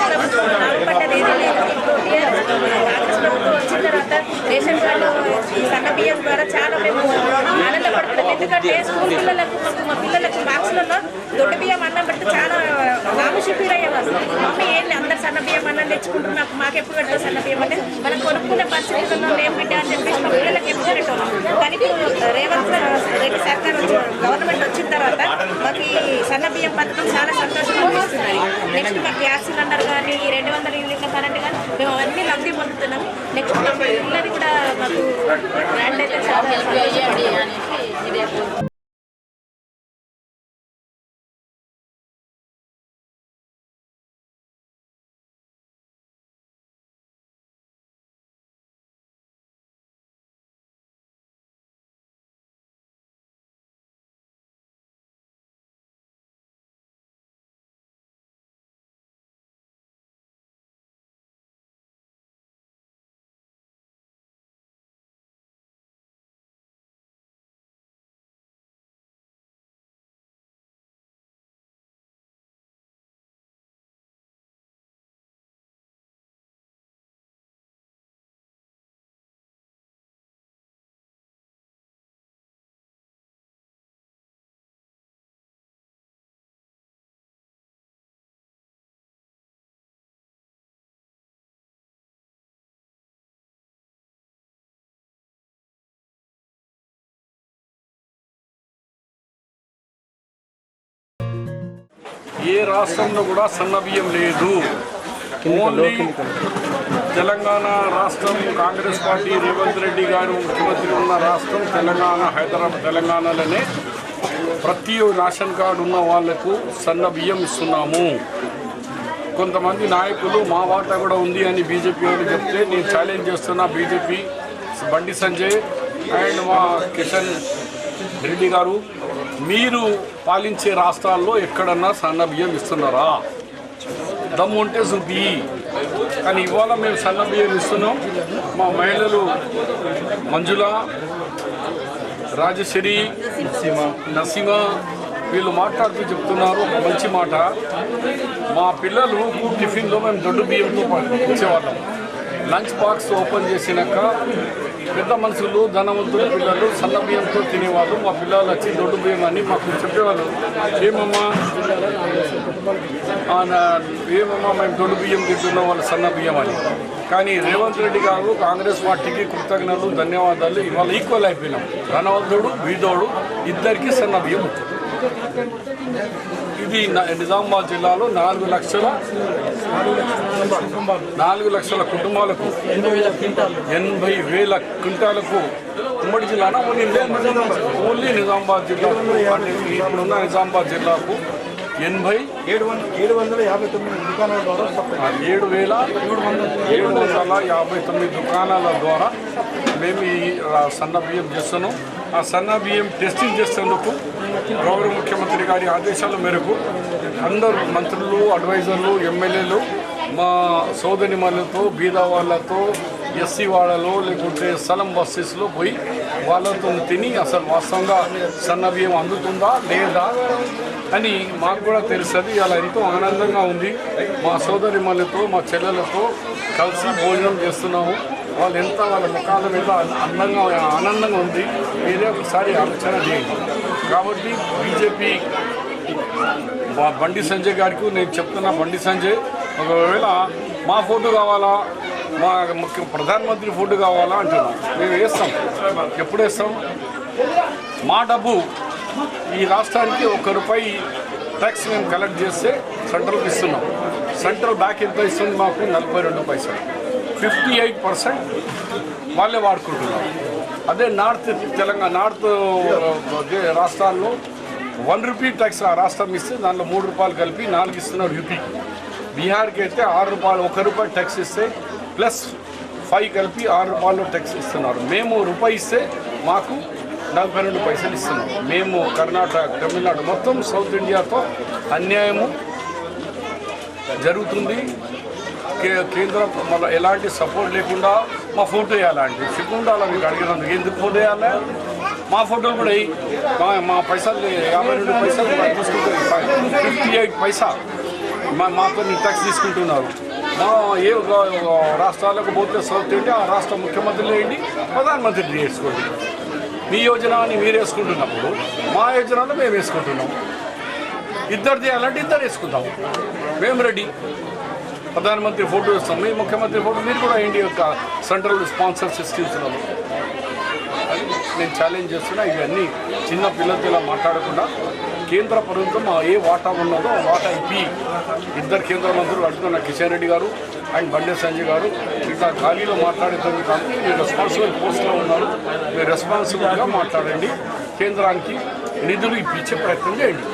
ప్రభుత్వం పడ్డది ఏదీ లేదు. ఇప్పుడు కాంగ్రెస్ ప్రభుత్వం వచ్చిన తర్వాత రేషన్ కార్డు సన్న బియ్యం ద్వారా చాలా మేము ఆనందపడుతున్నాం. ఎందుకంటే స్కూల్ పిల్లలకు మా పిల్లలకు బాక్సులలో దొడ్డు బియ్యం అన్నం పెడితే చాలా నామశిపిర్ అయ్యేవారు. మమ్మీ ఏంటి అందరు సన్న బియ్యం అన్నం తెచ్చుకుంటున్నాం, మాకు ఎప్పుడు పెడతారు సన్న బియ్యం అంటే మనం కొనుక్కునే పరిస్థితుల్లో మేము బిడ్డ అని చెప్పేసి మా పిల్లలకి ఎప్పుడు పెట్టాం. కానీ రేవంత్ రెడ్డి సర్కార్ గవర్నమెంట్ వచ్చిన తర్వాత మాకు ఈ సన్న బియ్యం పథకం చాలా సంతోషంగా అనిపిస్తున్నాయి. నెక్స్ట్ మాకు గ్యాస్ సిలిండర్ కానీ 200 యూనిట్ల కరెంట్ కానీ మేము అవన్నీ లబ్ధి పొందుతున్నాం. నెక్స్ట్ మా పిల్లలది కూడా మాకు గ్రాండ్ అయితే చాలా ఏ రాష్ట్రంలో కూడా సన్నబియ్యం లేదు. ఓన్లీ తెలంగాణ రాష్ట్రం కాంగ్రెస్ పార్టీ రేవంత్ రెడ్డి గారు ముఖ్యమంత్రి ఉన్న రాష్ట్రం తెలంగాణ, హైదరాబాద్ తెలంగాణలోనే ప్రతి రేషన్ కార్డు ఉన్న వాళ్లకు సన్నబియ్యం ఇస్తున్నాము. కొంతమంది నాయకులు మా వాటా కూడా ఉంది అని బీజేపీ వాళ్ళు చెప్తే నేను ఛాలెంజ్ చేస్తున్నా. బీజేపీ బండి సంజయ్ అండ్ మా కిషన్ రెడ్డి గారు, మీరు పాలించే రాష్ట్రాల్లో ఎక్కడన్నా సన్న బియ్యం ఇస్తున్నారా? దమ్ము ఉంటే చూపి. కానీ ఇవాళ మేము సన్న బియ్యం ఇస్తున్నాం. మా మహిళలు మంజుల, రాజశ్రీ, నసీమ వీళ్ళు మాట్లాడుతూ చెప్తున్నారు ఒక మంచి మాట. మా పిల్లలు టిఫిన్లో మేము దొడ్డు బియ్యంతో ఇచ్చేవాళ్ళం. లంచ్ బాక్స్ ఓపెన్ చేసినాక పెద్ద మనుషులు, ధనవంతుల పిల్లలు సన్న బియ్యంతో తినేవాళ్ళు. మా పిల్లలు వచ్చి దొడ్డు బియ్యం అని మాకు చెప్పేవాళ్ళు. ఏమమ్మా మేము దొడ్డు బియ్యం తింటున్నాం వాళ్ళు సన్న బియ్యం అని. కానీ రేవంత్ రెడ్డి గారు కాంగ్రెస్ పార్టీకి కృతజ్ఞతలు, ధన్యవాదాలు. ఇవాళ ఈక్వల్ అయిపోయినాం. ధనవంతుడు, బీదోడు ఇద్దరికి సన్న బియ్యం ఉంటుంది. ఇది నిజామాబాద్ జిల్లాలో 4 లక్షల కుటుంబాలకు 80,000 క్వింటాలకు ఉమ్మడి జిల్లానా ఓన్లీ నిజామాబాద్ జిల్లాకు, అంటే ఇప్పుడున్న నిజామాబాద్ జిల్లాకు 759 దుకాణాల ద్వారా 7,759 దుకాణాల ద్వారా మేము ఈ సన్న బియ్యం చేస్తున్నాం. ఆ సన్న బియ్యం టెస్టింగ్ చేసేందుకు గౌరవ ముఖ్యమంత్రి గారి ఆదేశాల మేరకు అందరూ మంత్రులు, అడ్వైజర్లు, ఎమ్మెల్యేలు మా సోదరిమణులతో, బీదా వాళ్ళతో, ఎస్సీ వాళ్ళలో లేకుంటే స్థలం బస్సెస్లో పోయి వాళ్ళతో తిని అసలు వాస్తవంగా సన్న బియ్యం అందుతుందా లేదా అని మాకు కూడా తెలుస్తుంది. అలా ఎంతో ఆనందంగా ఉంది. మా సోదరిమణులతో, మా చెల్లెలతో కలిసి భోజనం చేస్తున్నాము. వాళ్ళు ఎంత వాళ్ళ ముఖాల మీద ఆనందంగా ఉంది. మీరే ఒకసారి ఆలోచన చేయండి. కాబట్టి బీజేపీ బండి సంజయ్ గారికి నేను చెప్తున్నా, బండి సంజయ్ ఒకవేళ మా ఫోటో కావాలా, మా ప్రధానమంత్రి ఫోటో కావాలా అంటున్నాం. మేము వేస్తాం. ఎప్పుడు వేస్తాం? మా డబ్బు ఈ రాష్ట్రానికి ₹1 ట్యాక్స్ మేము కలెక్ట్ చేస్తే సెంట్రల్కి ఇస్తున్నాం. సెంట్రల్ బ్యాక్ ఎంత ఇస్తుంది? మాకు 42 పైసలు. 58% వాళ్ళే వాడుకుంటున్నాం. అదే నార్త్ తెలంగాణ, నార్త్ రాష్ట్రాల్లో ₹1 ట్యాక్స్ ఆ రాష్ట్రం ఇస్తే దాంట్లో ₹3 కలిపి 4 ఇస్తున్నారు యూపీకి. బీహార్కి అయితే ₹6, ₹1 ట్యాక్స్ ఇస్తే ప్లస్ 5 కలిపి ₹6 ట్యాక్స్ ఇస్తున్నారు. మేము ₹1 ఇస్తే మాకు 42 పైసలు ఇస్తున్నాం. మేము కర్ణాటక, తమిళనాడు మొత్తం సౌత్ ఇండియాతో అన్యాయము జరుగుతుంది. కేంద్రం మళ్ళీ ఎలాంటి సపోర్ట్ లేకుండా మా ఫోటో వేయాలంటే సిగ్గుండాలి. మీకు అడిగినందుకు ఎందుకు ఫోటో వేయాలి? మా ఫోటోలు కూడా మా పైసలు 52 పైసలు తీసుకుంటే 58 పైసా మాతో ట్యాక్స్ తీసుకుంటున్నారు. మా ఏ రాష్ట్రాలకు పోతే సౌత్ ఇండియా ఆ రాష్ట్ర ముఖ్యమంత్రులు వేయండి, ప్రధానమంత్రి చేసుకోండి. మీ యోజన అని మీరు వేసుకుంటున్నప్పుడు మా యోజనలో మేము వేసుకుంటున్నాం. ఇద్దరు చేయాలంటే ఇద్దరు వేసుకుందాం. మేము రెడీ. ప్రధానమంత్రి ఫోటో ఇస్తాం, మీ ముఖ్యమంత్రి ఫోటో మీరు కూడా వేయండి. యొక్క సెంట్రల్ స్పాన్సర్స్ స్కీమ్స్లో నేను ఛాలెంజ్ చేస్తున్నా. ఇవన్నీ చిన్న పిల్లలతో ఇలా మాట్లాడకుండా కేంద్ర ప్రభుత్వం ఏ వాటా ఉన్నదో ఆ వాటా ఇప్పి ఇద్దరు కేంద్ర మంత్రులు అడుగుతున్న కిషన్ రెడ్డి గారు అండ్ బండి సంజయ్ గారు ఇట్లా ఖాళీలో మాట్లాడేది కాదు. మీరు రెస్పాన్సిబుల్ పోస్ట్లో ఉన్నారు, మీరు రెస్పాన్సిబుల్గా మాట్లాడండి. కేంద్రానికి నిధులు ఇప్పించే ప్రయత్నం చేయండి.